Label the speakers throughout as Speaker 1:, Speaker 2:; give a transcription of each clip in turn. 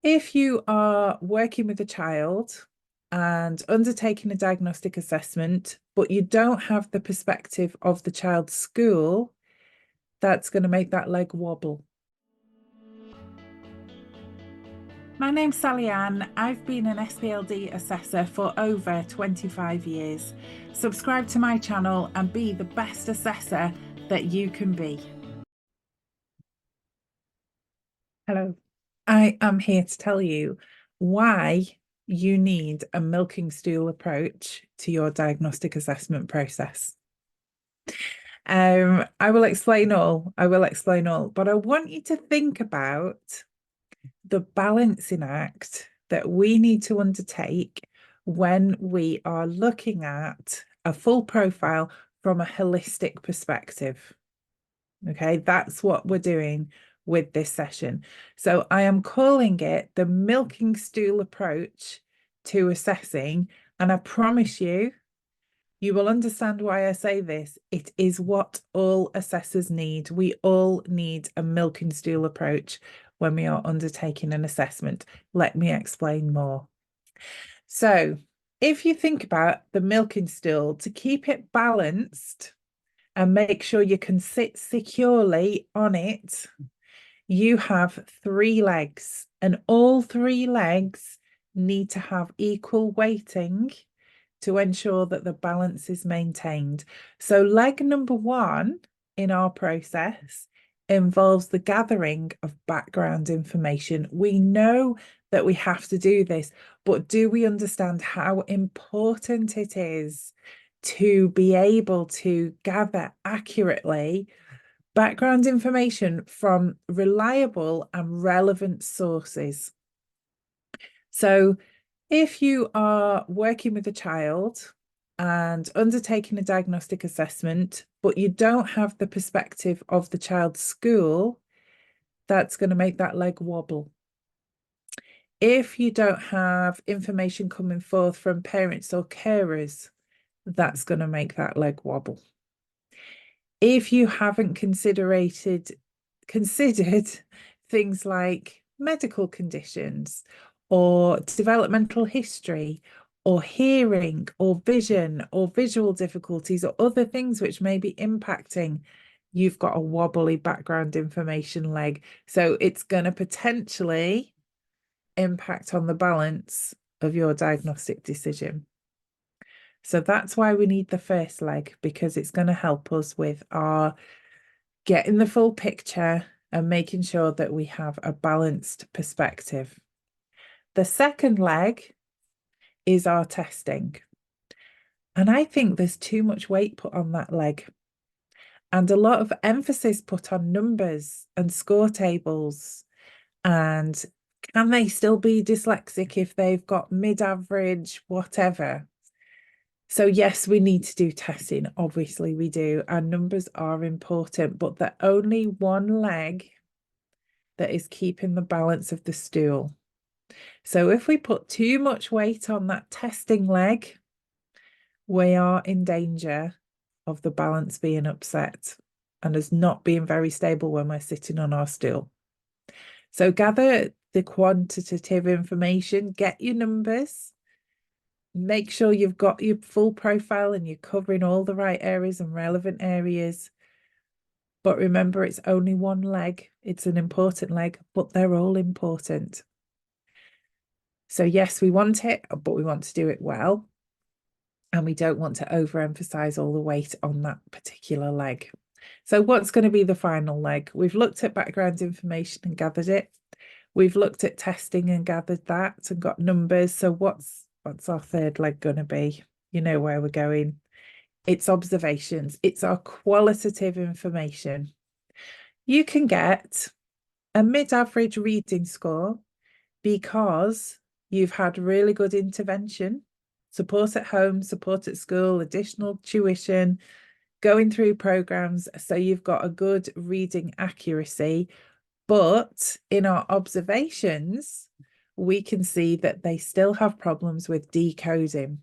Speaker 1: If you are working with a child and undertaking a diagnostic assessment, but you don't have the perspective of the child's school, that's going to make that leg wobble. My name's Sally Ann. I've been an SpLD assessor for over 25 years. Subscribe to my channel and be the best assessor that you can be. Hello. I am here to tell you why you need a milking stool approach to your diagnostic assessment process. I will explain all. But I want you to think about the balancing act that we need to undertake when we are looking at a full profile from a holistic perspective. Okay, that's what we're doing with this session. So I am calling it the milking stool approach to assessing. And I promise you, you will understand why I say this. It is what all assessors need. We all need a milking stool approach when we are undertaking an assessment. Let me explain more. So if you think about the milking stool, to keep it balanced and make sure you can sit securely on it, you have 3 legs, and all 3 legs need to have equal weighting to ensure that the balance is maintained. So leg number 1 in our process involves the gathering of background information. We know that we have to do this, but do we understand how important it is to be able to gather accurately background information from reliable and relevant sources? So if you are working with a child and undertaking a diagnostic assessment, but you don't have the perspective of the child's school, that's going to make that leg wobble. If you don't have information coming forth from parents or carers, that's going to make that leg wobble. If you haven't considered things like medical conditions or developmental history or hearing or vision or visual difficulties or other things which may be impacting, you've got a wobbly background information leg. So it's going to potentially impact on the balance of your diagnostic decision. So that's why we need the first leg, because it's going to help us with our getting the full picture and making sure that we have a balanced perspective. The second leg is our testing. And I think there's too much weight put on that leg and a lot of emphasis put on numbers and score tables. And can they still be dyslexic if they've got mid-average, whatever? So yes, we need to do testing. Obviously we do. Our numbers are important, but they're only one leg that is keeping the balance of the stool. So if we put too much weight on that testing leg, we are in danger of the balance being upset and us not being very stable when we're sitting on our stool. So gather the quantitative information, get your numbers, make sure you've got your full profile and you're covering all the right areas and relevant areas. But remember, it's only one leg. It's an important leg, but they're all important. So yes, we want it, but we want to do it well. And we don't want to overemphasize all the weight on that particular leg. So what's going to be the final leg? We've looked at background information and gathered it. We've looked at testing and gathered that and got numbers. So what's our third leg going to be? You know where we're going. It's observations. It's our qualitative information. You can get a mid-average reading score because you've had really good intervention, support at home, support at school, additional tuition, going through programs. So you've got a good reading accuracy. But in our observations, we can see that they still have problems with decoding.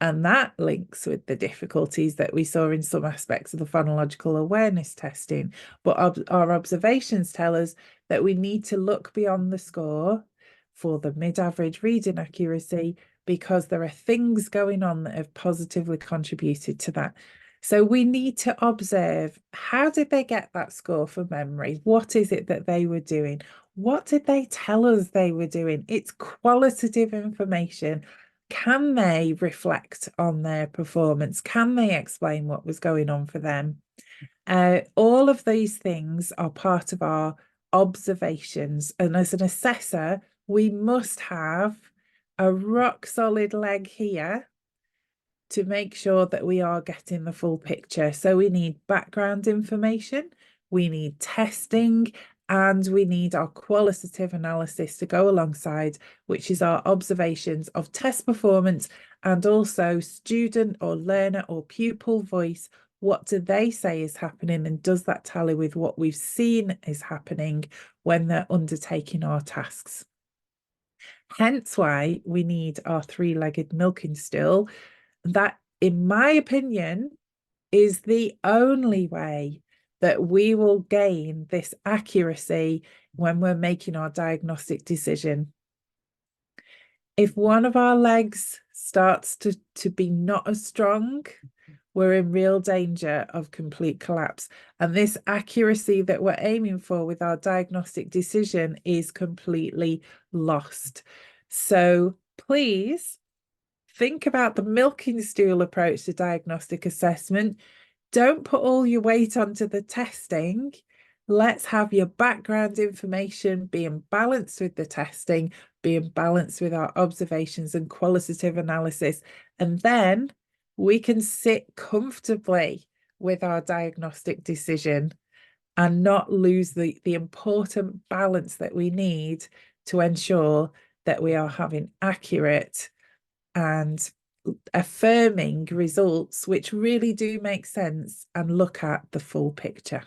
Speaker 1: And that links with the difficulties that we saw in some aspects of the phonological awareness testing. But our observations tell us that we need to look beyond the score for the mid-average reading accuracy, because there are things going on that have positively contributed to that. So we need to observe, how did they get that score for memory? What is it that they were doing? What did they tell us they were doing? It's qualitative information. Can they reflect on their performance? Can they explain what was going on for them? All of these things are part of our observations. And as an assessor, we must have a rock solid leg here to make sure that we are getting the full picture. So we need background information, we need testing, and we need our qualitative analysis to go alongside, which is our observations of test performance and also student or learner or pupil voice. What do they say is happening, and does that tally with what we've seen is happening when they're undertaking our tasks? Hence why we need our three-legged milking stool. That, in my opinion, is the only way that we will gain this accuracy when we're making our diagnostic decision. If one of our legs starts to be not as strong, we're in real danger of complete collapse. And this accuracy that we're aiming for with our diagnostic decision is completely lost. So please think about the milking stool approach to diagnostic assessment. Don't put all your weight onto the testing. Let's have your background information being balanced with the testing, being balanced with our observations and qualitative analysis. And then we can sit comfortably with our diagnostic decision and not lose the important balance that we need to ensure that we are having accurate and affirming results which really do make sense and look at the full picture.